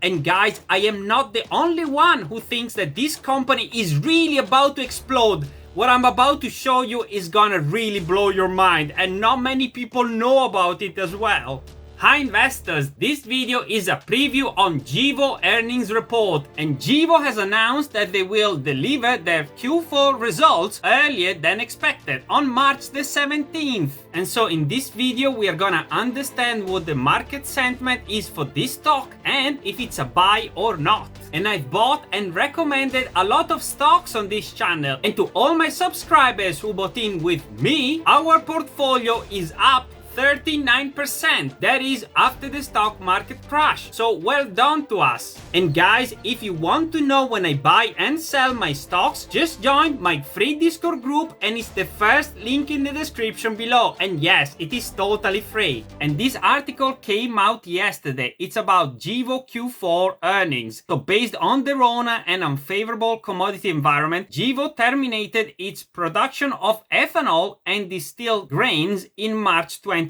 And guys, I am not the only one who thinks that this company is really about to explode. What I'm about to show you is gonna really blow your mind, and not many people know about it as well. Hi investors, this video is a preview on Gevo earnings report, and Gevo has announced that they will deliver their Q4 results earlier than expected on March the 17th. And so in this video we are gonna understand what the market sentiment is for this stock and if it's a buy or not. And I've bought and recommended a lot of stocks on this channel, and to all my subscribers who bought in with me, our portfolio is up 39%. That is after the stock market crash. So well done to us. And guys, if you want to know when I buy and sell my stocks, just join my free Discord group, and it's the first link in the description below. And yes, it is totally free. And this article came out yesterday. It's about Gevo Q4 earnings. So based on the Rona and unfavorable commodity environment, Gevo terminated its production of ethanol and distilled grains in March 2020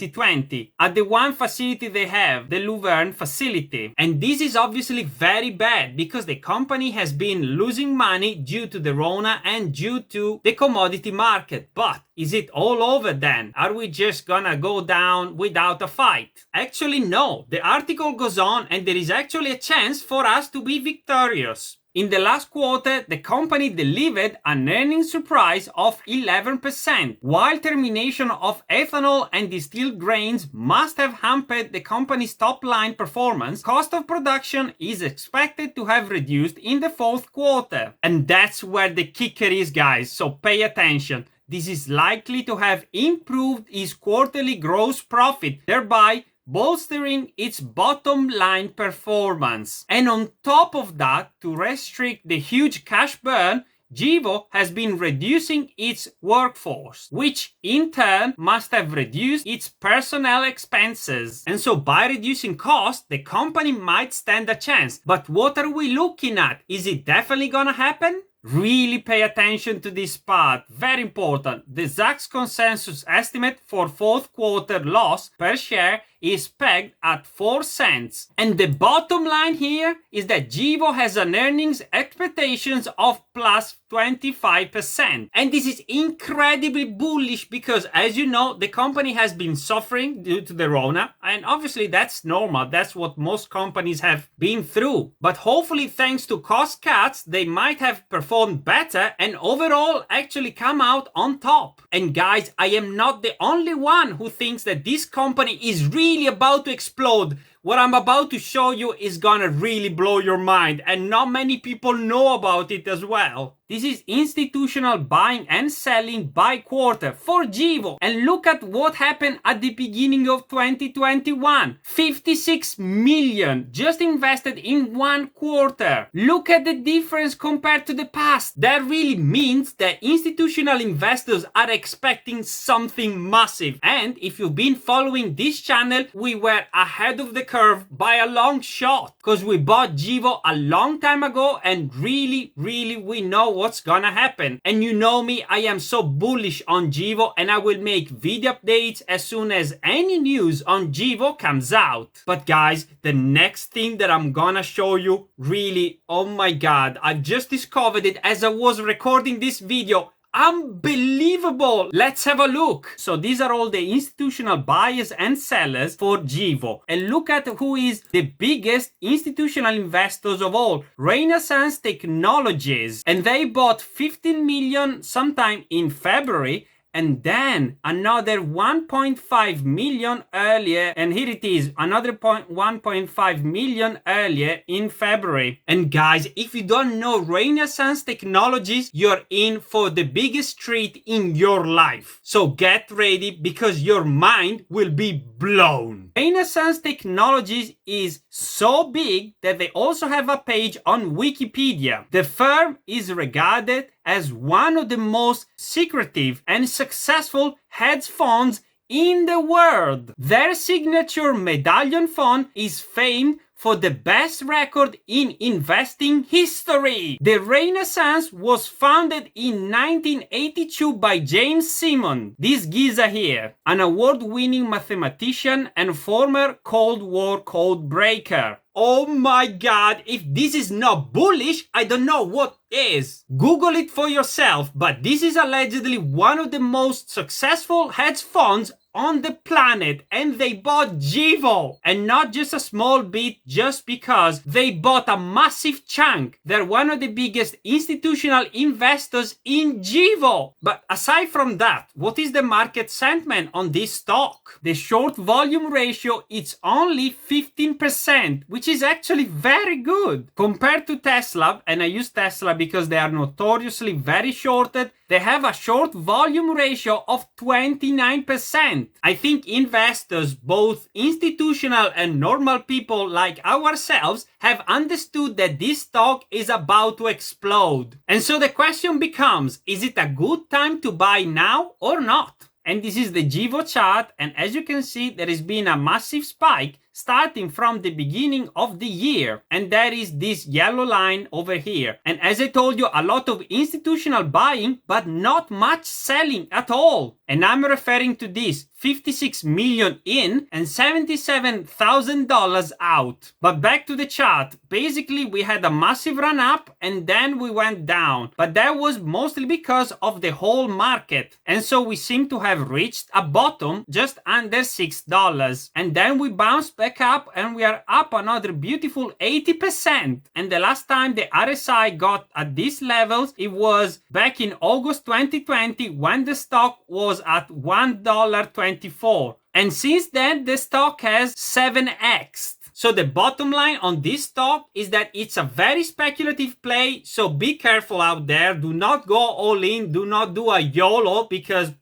at the one facility they have, the Luverne facility. And this is obviously very bad because the company has been losing money due to the Rona and due to the commodity market. But is it all over then? Are we just gonna go down without a fight? Actually, no. The article goes on, and there is actually a chance for us to be victorious. In the last quarter, the company delivered an earnings surprise of 11%. While termination of ethanol and distilled grains must have hampered the company's top-line performance, cost of production is expected to have reduced in the fourth quarter. And that's where the kicker is, guys, so pay attention. This is likely to have improved its quarterly gross profit, thereby bolstering its bottom line performance. And on top of that, to restrict the huge cash burn, Gevo has been reducing its workforce, which in turn must have reduced its personnel expenses. And so by reducing costs, the company might stand a chance. But what are we looking at? Is it definitely gonna happen? Really pay attention to this part, very important. The Zacks consensus estimate for fourth quarter loss per share is pegged at 4 cents. And the bottom line here is that Gevo has an earnings expectations of plus 25%. And this is incredibly bullish because, as you know, the company has been suffering due to the Rona, and obviously that's normal. That's what most companies have been through. But hopefully, thanks to cost cuts, they might have performed better and overall actually come out on top. And guys, I am not the only one who thinks that this company is really about to explode. What I'm about to show you is gonna really blow your mind, and not many people know about it as well. This is institutional buying and selling by quarter for Gevo. And look at what happened at the beginning of 2021. 56 million just invested in one quarter. Look at the difference compared to the past. That really means that institutional investors are expecting something massive. And if you've been following this channel, we were ahead of the curve by a long shot because we bought Gevo a long time ago, and really we know what's gonna happen. And you know me, I am so bullish on Gevo, and I will make video updates as soon as any news on Gevo comes out. But guys, the next thing that I'm gonna show you, really, oh my god, I've just discovered it as I was recording this video. Unbelievable! Let's have a look. So these are all the institutional buyers and sellers for Gevo. And look at who is the biggest institutional investors of all. Renaissance Technologies. And they bought 15 million sometime in February, and then another 1.5 million earlier, and here it is, another 1.5 million earlier in February. And guys, if you don't know Renaissance Technologies, you're in for the biggest treat in your life. So get ready, because your mind will be blown. Renaissance Technologies is so big that they also have a page on Wikipedia. The firm is regarded as one of the most secretive and successful hedge funds in the world. Their signature medallion fund is famed for the best record in investing history. The Renaissance was founded in 1982 by James Simon, this geezer here, an award-winning mathematician and former Cold War code breaker. Oh my god, if this is not bullish, I don't know what is. Google it for yourself, but this is allegedly one of the most successful hedge funds on the planet, and they bought Gevo, and not just a small bit just because they bought a massive chunk. They're one of the biggest institutional investors in Gevo. But aside from that, what is the market sentiment on this stock? The short volume ratio is only 15%, which is actually very good compared to Tesla, and I use Tesla because they are notoriously very shorted. They have a short volume ratio of 29%. I think investors, both institutional and normal people like ourselves, have understood that this stock is about to explode. And so the question becomes, is it a good time to buy now or not? And this is the Gevo chart, and as you can see, there has been a massive spike starting from the beginning of the year, and there is this yellow line over here. And as I told you, a lot of institutional buying, but not much selling at all. And I'm referring to this 56 million in and $77,000 out. But back to the chart. Basically, we had a massive run up and then we went down. But that was mostly because of the whole market. And so we seem to have reached a bottom just under $6. And then we bounced back up and we are up another beautiful 80%. And the last time the RSI got at these levels, it was back in August 2020 when the stock was at $1.24. And since then, the stock has 7x. So the bottom line on this stock is that it's a very speculative play, so be careful out there. Do not go all in, do not do a YOLO because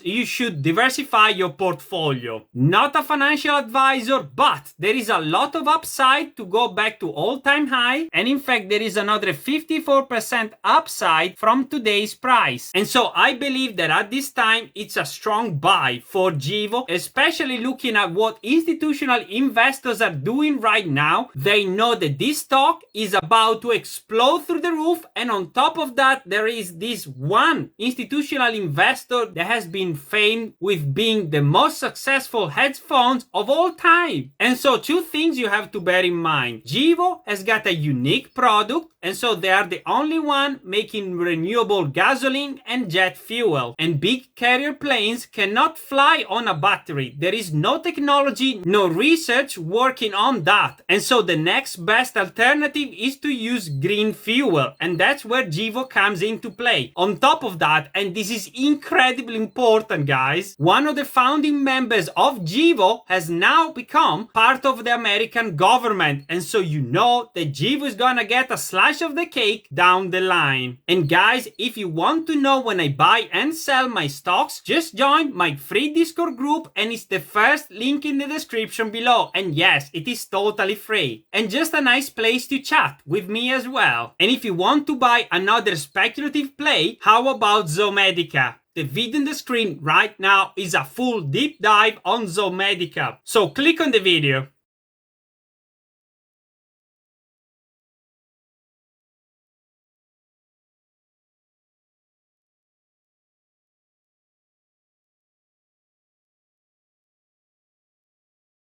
you should diversify your portfolio. Not a financial advisor, but there is a lot of upside to go back to all-time high, and in fact there is another 54% upside from today's price. And so I believe that at this time it's a strong buy for Gevo, especially looking at what institutional investors are doing right now. They know that this stock is about to explode through the roof, and on top of that there is this one institutional investor that has been famed with being the most successful hedge funds of all time. And so two things you have to bear in mind. Gevo has got a unique product, and so they are the only one making renewable gasoline and jet fuel, and big carrier planes cannot fly on a battery. There is no technology, no research working on that. And so the next best alternative is to use green fuel, and that's where Gevo comes into play. On top of that, and this is incredibly important guys, one of the founding members of Gevo has now become part of the American government, and so you know that Gevo is gonna get a slice of the cake down the line. And guys, if you want to know when I buy and sell my stocks, just join my free Discord group, and it's the first link in the description below. And yes, it is totally free and just a nice place to chat with me as well. And if you want to buy another speculative play, how about Zomedica? The video on the screen right now is a full deep dive on Zomedica, so click on the video.